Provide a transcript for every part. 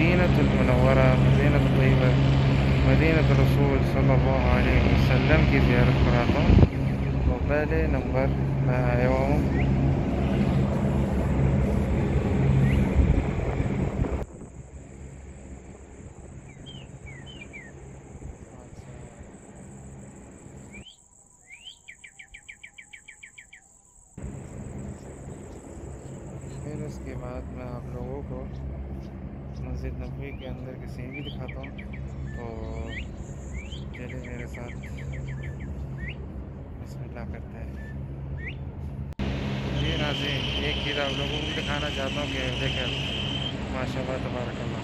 मदीनतुल मुनव्वरा, मदीनत तय्यबा, मदीनत रसूल सल्लल्लाहु अलैहि वसल्लम की ज़ियारत कराता हूँ। तो पहले नंबर मैं आया हुआ हूँ। फिर उसके बाद मैं आप लोगों को मस्जिद नबवी के अंदर की सीन भी दिखाता हूँ। तो चलिए मेरे साथ बिस्मिल्लाह करते हैं। जी नाज़रीन, एक चीज़ आप लोगों को दिखाना चाहता हूँ कि देखें माशाल्लाह तबारकल्लाह,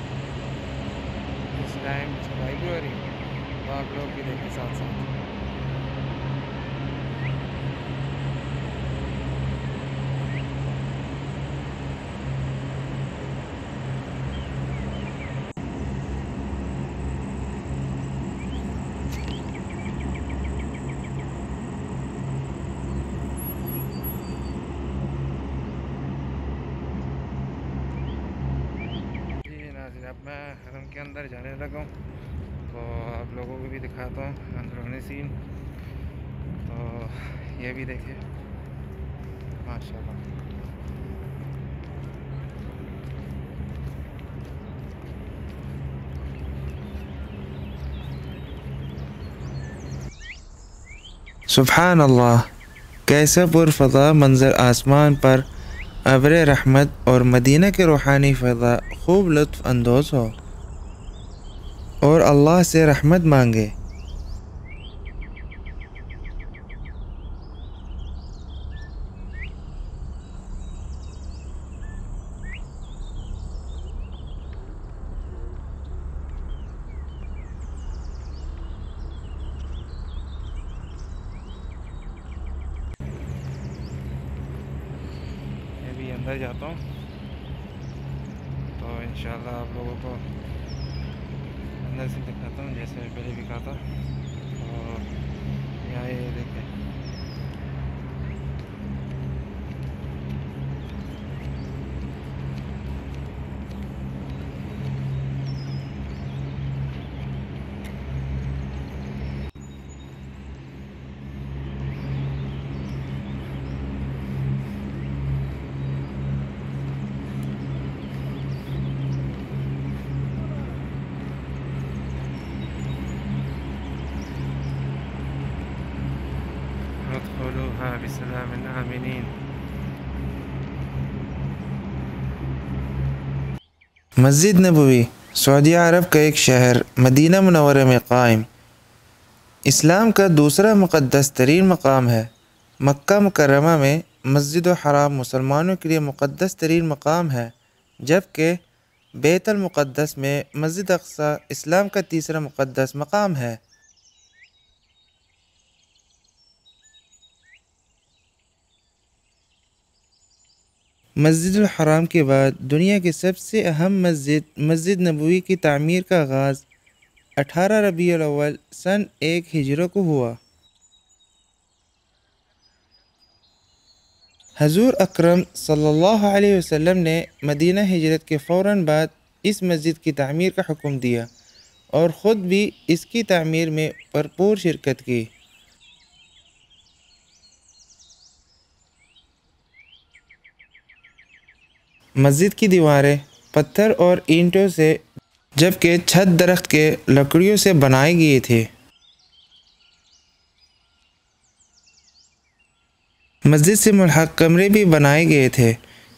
इस टाइम सफाई भी हो रही है, तो आप लोग भी देखें साथ साथ। जी नाज़रीन, अब मैं हरम के अंदर जाने लगा हूँ, तो आप लोगों को भी दिखाता हूँ अंदरूनी सीन। तो ये भी देखें माशाल्लाह। सुभान अल्लाह, कैसा पुरफ़ज़ा मंज़र आसमान पर अब्र रहमत और मदीना के रूहानी फ़ज़ा खूब लुत्फ़ अंदोज़ हो और अल्लाह से रहमत मांगे। मैं भी अंदर जाता हूँ, तो इंशाल्लाह आप लोगों को अंदर से दिखाता हूँ जैसे पहले भी कहा था। तो यहाँ ये देखें, उद्खुलूहा बिसलामिन आमिनीन। मस्जिद नबवी सऊदी अरब का एक शहर मदीना मुनव्वरा में कायम इस्लाम का दूसरा मुक़द्दस तरीन मकाम है। मक्का मुकर्रमा में मस्जिद हराम मुसलमानों के लिए मुक़द्दस तरीन मकाम है, जबकि बैतुल मुक़द्दस में मस्जिद अक़सा इस्लाम का तीसरा मुक़द्दस मकाम है। मस्जिदुल हराम के बाद दुनिया की सबसे अहम मस्जिद मस्जिद नबवी की तामीर का आगाज़ 18 रबीउल अव्वल सन 1 हिजरी को हुआ। हजूर अकरम सल्लल्लाहु अलैहि वसल्लम ने मदीना हिजरत के फ़ौरन बाद इस मस्जिद की तामीर का हुक्म दिया और ख़ुद भी इसकी तामीर में भरपूर शिरकत की। मस्जिद की दीवारें पत्थर और ईंटों से, जबकि छत दरख्त के लकड़ियों से बनाई गई थी। मस्जिद से मुल्हक़ कमरे भी बनाए गए थे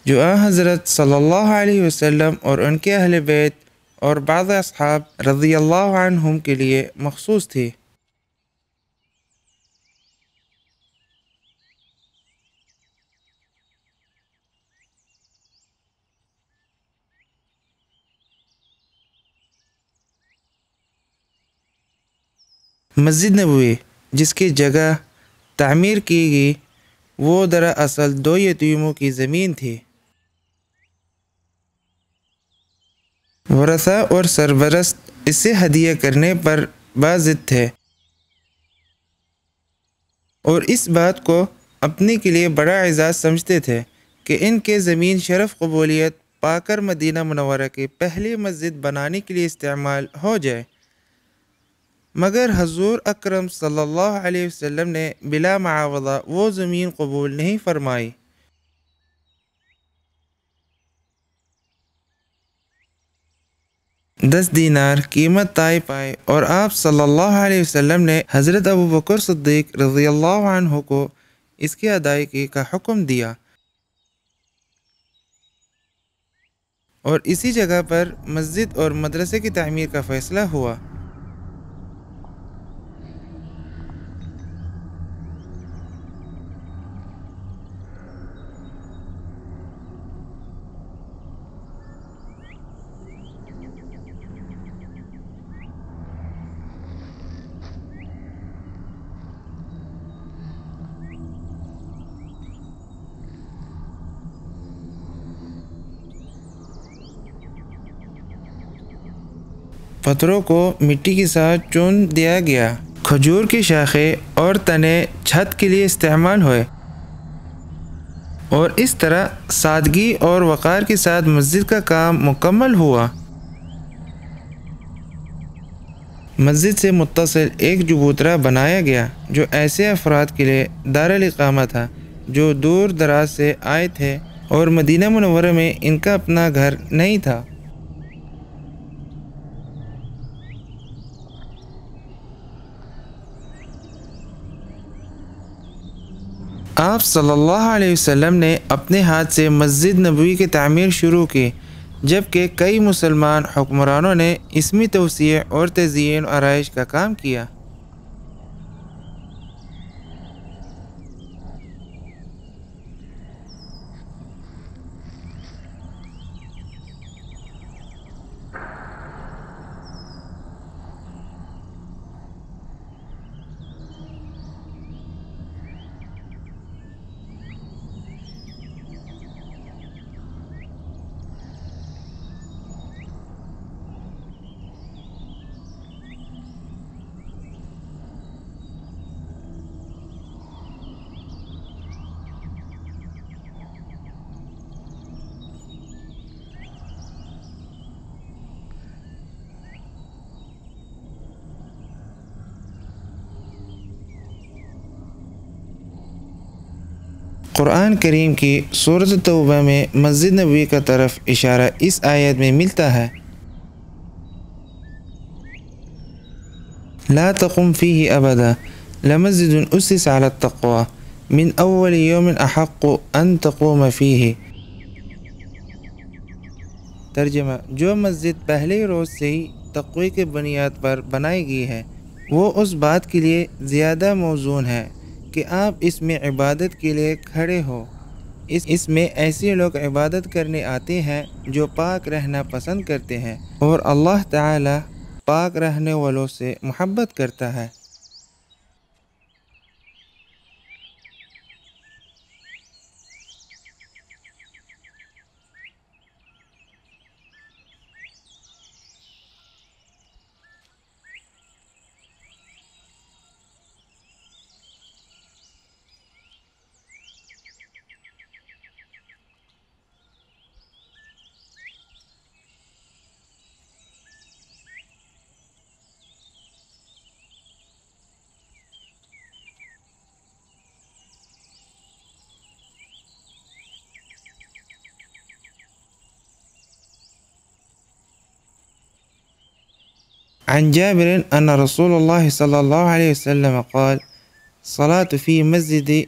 जो हज़रत सल्लल्लाहु अलैहि वसल्लम और उनके अहले बैत और बाज़ अस्हाब रज़ियल्लाहु अन्हुम के लिए मख़सूस थी। मस्जिद नबवी जिसकी जगह तामीर की गई वो दरअसल 2 यतीमों की ज़मीन थी। वरसा और सरबरस्त इसे हदिया करने पर बाज़िद थे और इस बात को अपने के लिए बड़ा एजाज़ समझते थे कि इनके ज़मीन शरफ़ कबूलियत पाकर मदीना मुनव्वरा की पहली मस्जिद बनाने के लिए इस्तेमाल हो जाए, मगर हजूर अकरम सल्लल्लाहु अलैहि वसल्लम ने बिला मुआवजा वो ज़मीन कबूल नहीं फरमाई। 10 दीनार कीमत तय पाई और आप सल्लल्लाहु अलैहि वसल्लम ने हज़रत अबू बकर सिद्दीक रज़ियल्लाहु अन्हु को इसकी अदायगी का हुक्म दिया और इसी जगह पर मस्जिद और मदरसे की तामीर का फ़ैसला हुआ। पत्थरों को मिट्टी के साथ चून दिया गया। खजूर की शाखें और तने छत के लिए इस्तेमाल हुए और इस तरह सादगी और वक़ार के साथ मस्जिद का काम मुकम्मल हुआ। मस्जिद से मुत्तसिल एक चबूतरा बनाया गया जो ऐसे अफराद के लिए दारुल इकामा था जो दूर दराज से आए थे और मदीना मुनव्वरा में इनका अपना घर नहीं था। आप सल्लल्लाहु अलैहि वसल्लम ने अपने हाथ से मस्जिद नबवी की तामीर शुरू की, जबकि कई मुसलमान हुक्मरानों ने इसमें तौसीअ और तज़यीन और आराइश का काम किया। कुरान करीम की सूरत तौबा में मस्जिद नबवी का तरफ इशारा इस आयत में मिलता है, ला तक़ुम फ़ीही अबदा लमस्जिदुन उस्सिस अला तक़वा मिन अव्वल यौमिन अहक्कु अन तक़ूम फ़ीही। तर्जमा, जो मस्जिद पहले रोज़ से ही तक़वे के बुनियाद पर बनाई गई है वो उस बात के लिए ज़्यादा मौज़ून है कि आप इसमें इबादत के लिए खड़े हो। इसमें ऐसे लोग इबादत करने आते हैं जो पाक रहना पसंद करते हैं और अल्लाह ताला पाक रहने वालों से मोहब्बत करता है। अन जाबिर अन रसूलुल्लाह सल्लल्लाहु अलैहि वसल्लम क़ाल सलात फ़ी मस्जिदी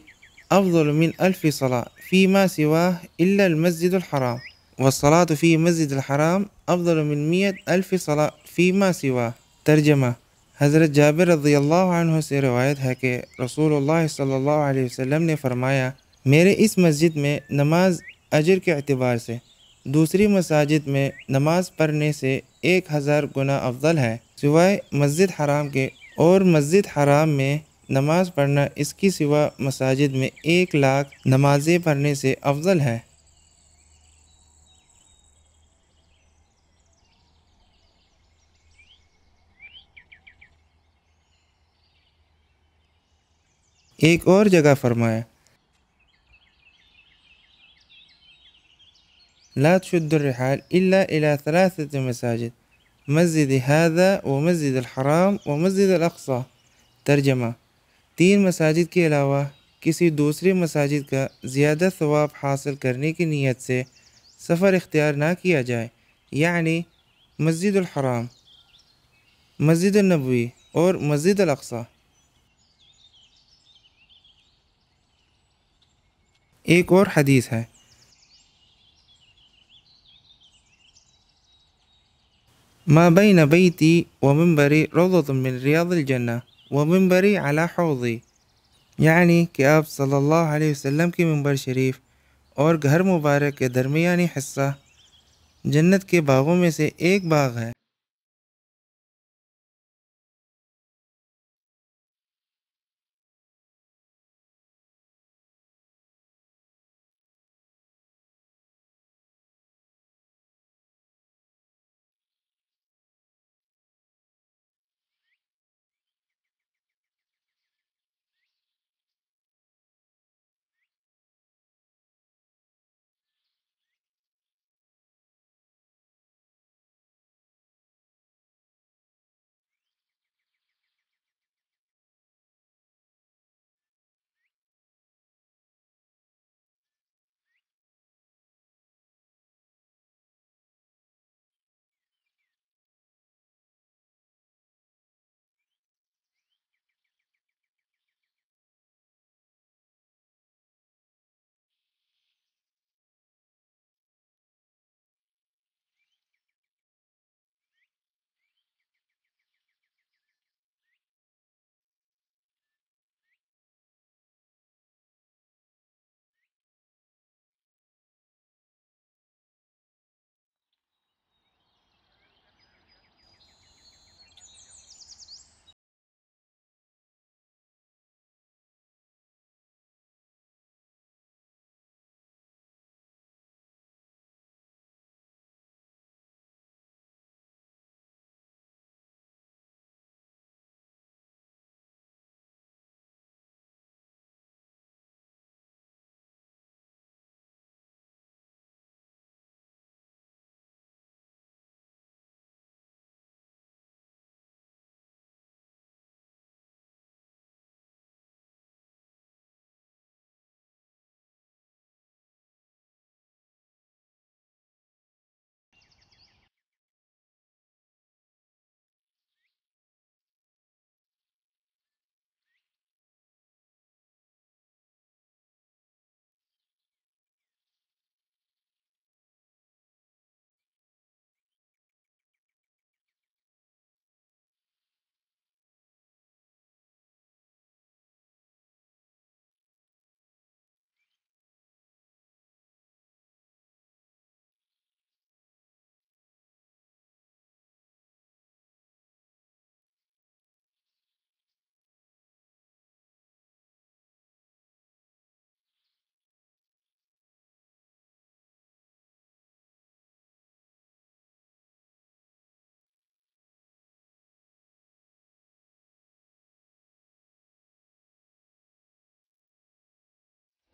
अफ़ज़ल मिन अल्फ़ि सलाह फ़ीमा सिवाह इल्ला अल मस्जिदुल हराम व सलात फ़ी मस्जिदिल हराम अफ़ज़ल मिन मियत अल्फ़ि सलाह फ़ीमा सिवाह। तर्जमा, हज़रत जाबिर रज़ियल्लाहु अन्हु से रवायत है कि रसूलुल्लाह सल्लल्लाहु अलैहि वसल्लम ने फरमाया, मेरे इस मस्जिद में नमाज अजर के एतबार से दूसरी मसाजिद में नमाज पढ़ने से 1000 गुना अफजल है सिवाय मस्जिद हराम के, और मस्जिद हराम में नमाज पढ़ना इसकी सिवा मसाजिद में 1,00,000 नमाज़ें पढ़ने से अफजल है। एक और जगह फरमाया, ला तशुद्दुर रिहाल इल्ला इला थलाथत मसाजिद, मस्जिद हादा व मस्जिद अल हराम व मस्जिद अल अक़सा। तर्जमा: 3 मसाजिद के अलावा किसी दूसरी मसाजिद का ज़्यादा सवाब हासिल करने की नीयत से सफ़र इख्तियार ना किया जाए, यानी मस्जिद अल हराम, मस्जिद नबवी और मस्जिद अल अक़सा। एक और हदीस है, मा बैन बैती व मिंबरी रौज़तुम मिन रियादिल जन्नह व मिंबरी अला हौज़ी, यानी कि आप सल्लल्लाहु अलैहि वसल्लम की मिंबर शरीफ और घर मुबारक के दरमियानी हिस्सा जन्नत के बागों में से एक बाग है।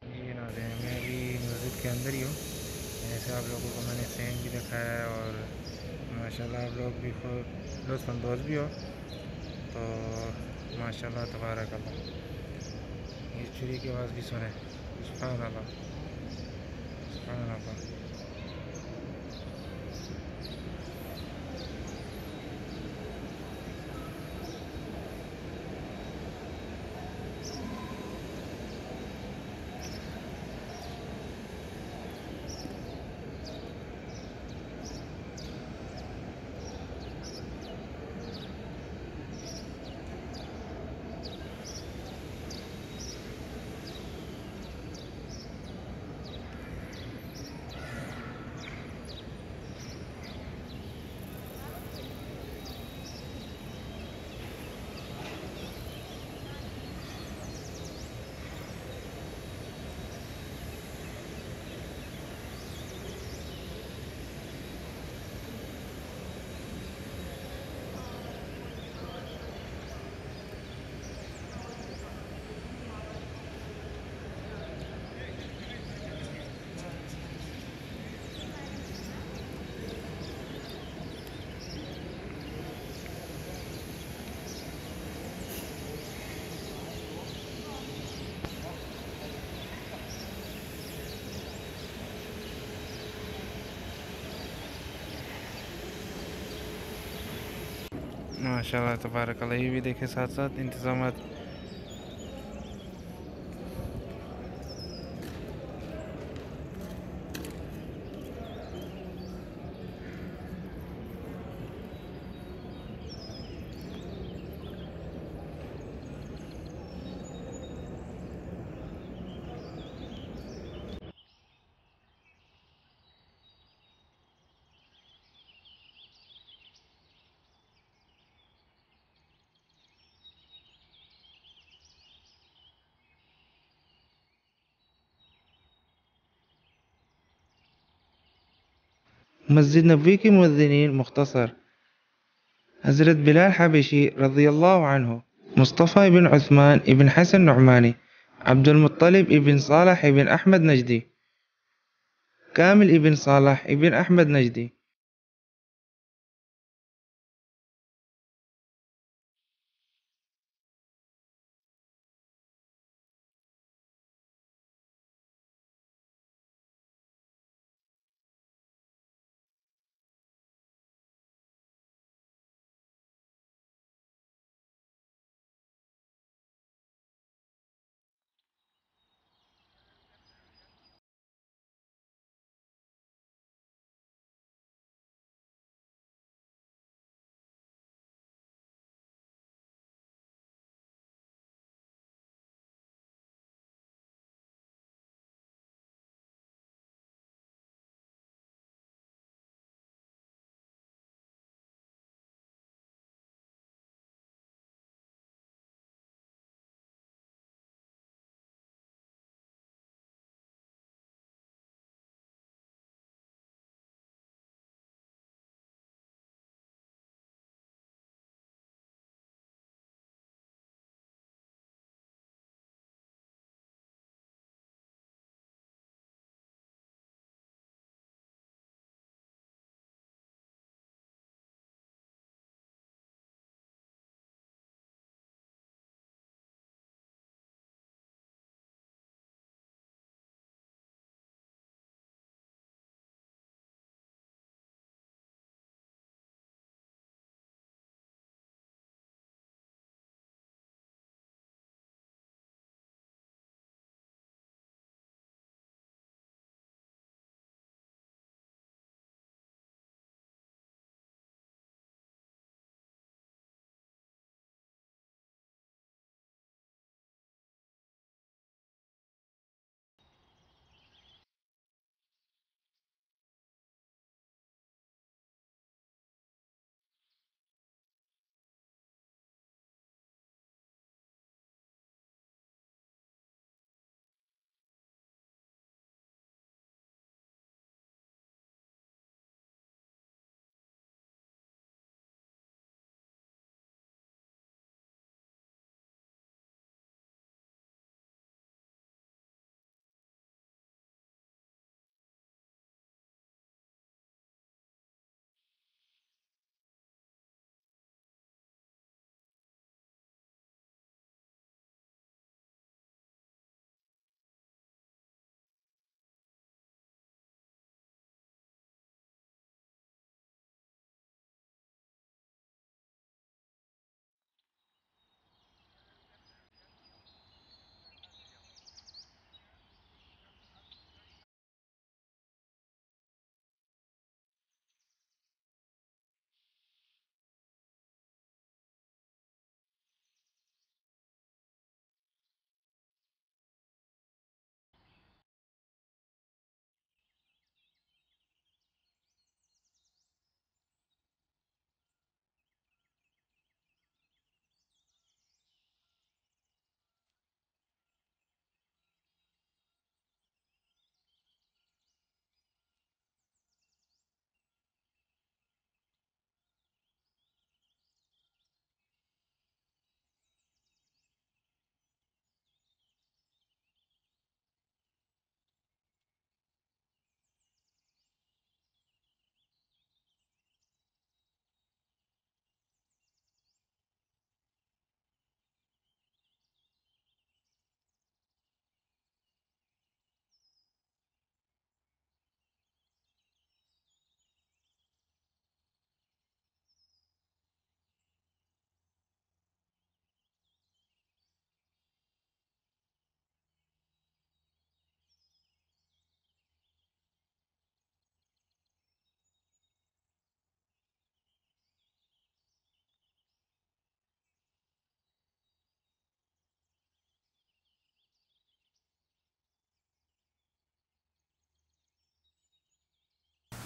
ये नाज़रीन, मैं अभी मस्जिद के अंदर ही हूँ। जैसे आप लोगों को मैंने सेन भी दिखाया है और माशाल्लाह आप लोग भी खुद लुत्फ़अंदोज़ भी हो, तो माशाल्लाह तबारक अल्लाह। ये चिड़ी की आवाज़ भी सुने, सुभान अल्लाह, सुभान अल्लाह। माशाल्लाह तबारकल्लाह। ये भी देखे साथ साथ इंतज़ामात। मस्जिद नबवी की मुअज्जिनीन मुख्तसर हज़रत बिलाल हबशी रज़ियल्लाहु अन्हु, मुस्तफ़ा इब्न उस्मान इब्न हसन नुअमानी, अब्दुल मुत्तलिब इब्न सालह इब्न अहमद नजदी, कामिल इब्न सालह इब्न अहमद नजदी।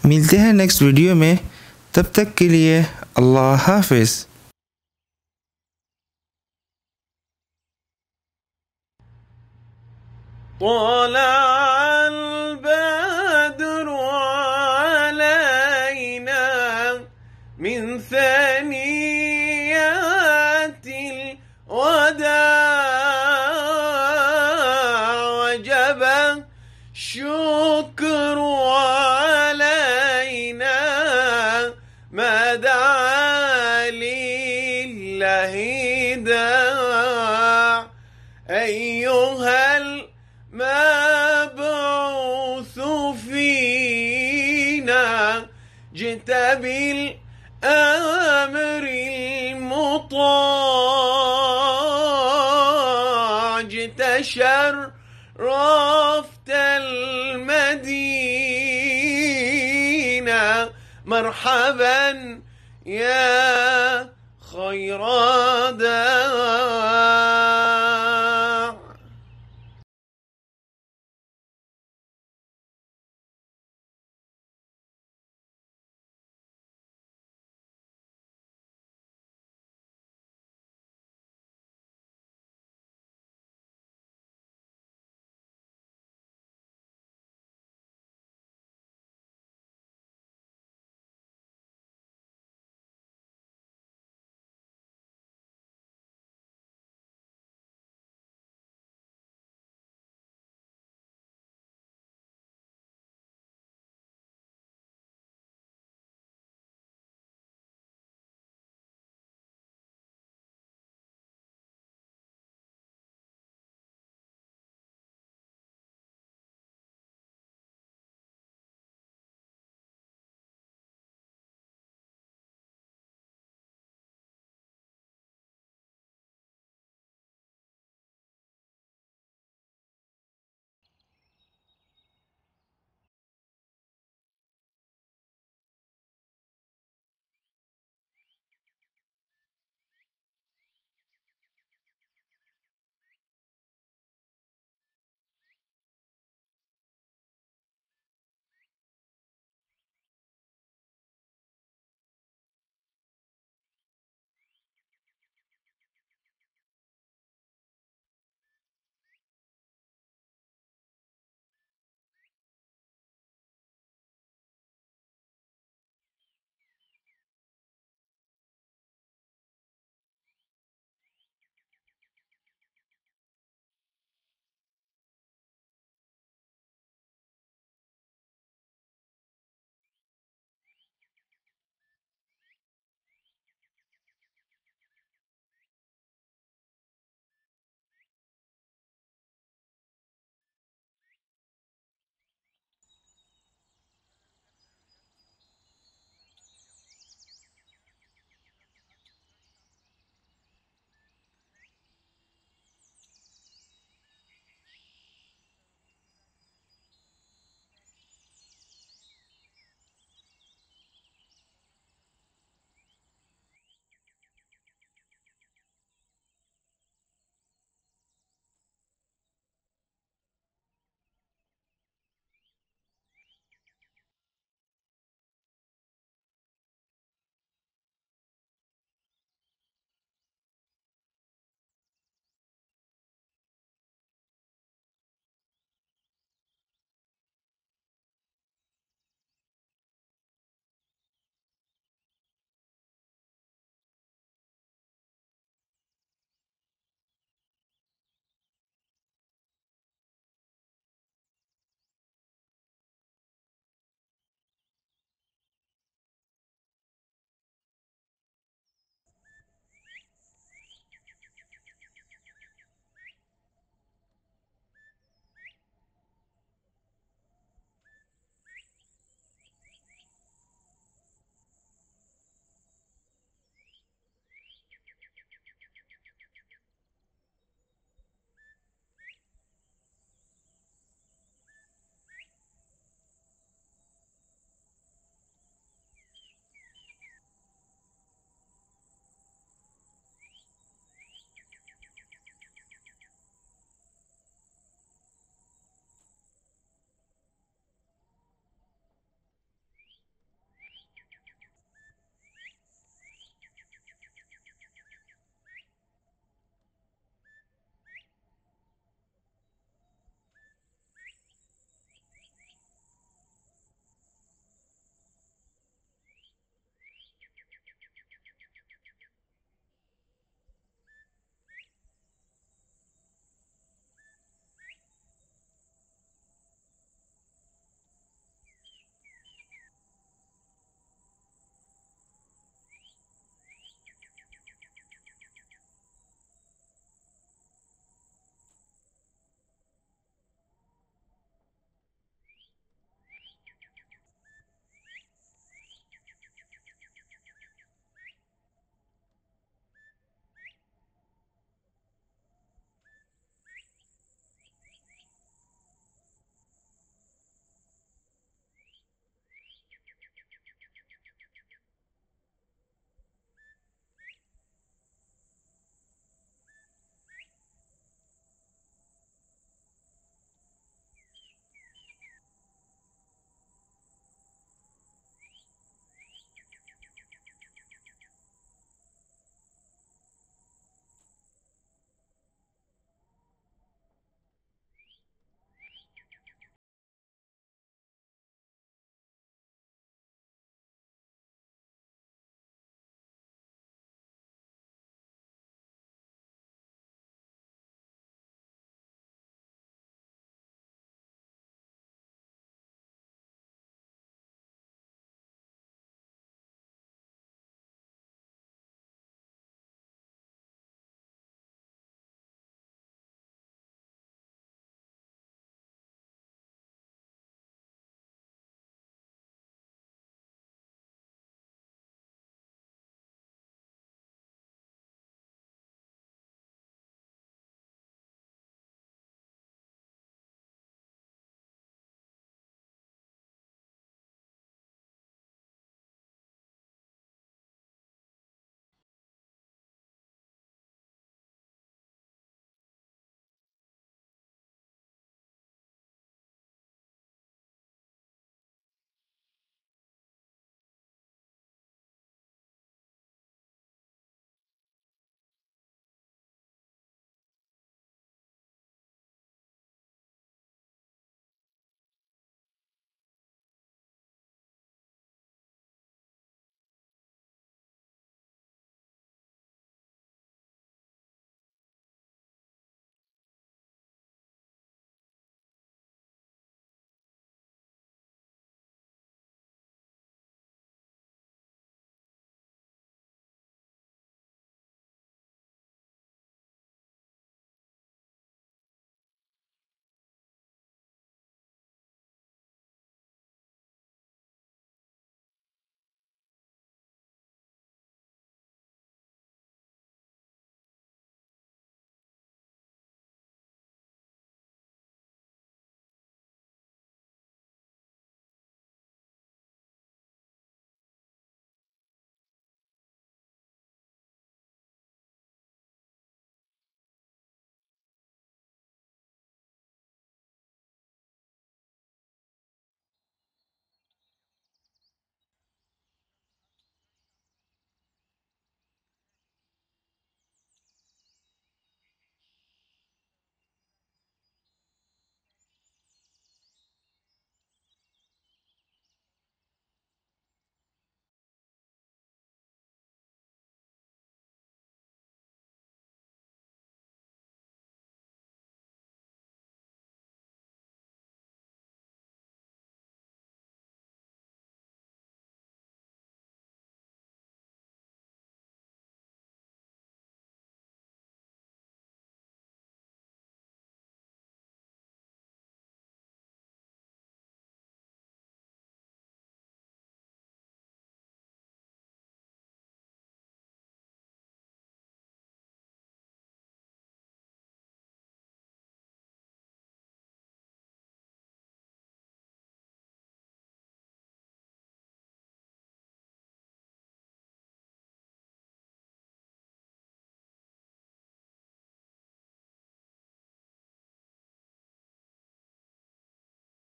मिलते हैं नेक्स्ट वीडियो में, तब तक के लिए अल्लाह हाफिज़। طلع البدر علينا من ثنيات الوداع وجب الشكر علينا ما دعا لله داع أيها المبعوث فينا جئت بالأمر المطاع جئت شرفت المدينة مرحبا يا خير داع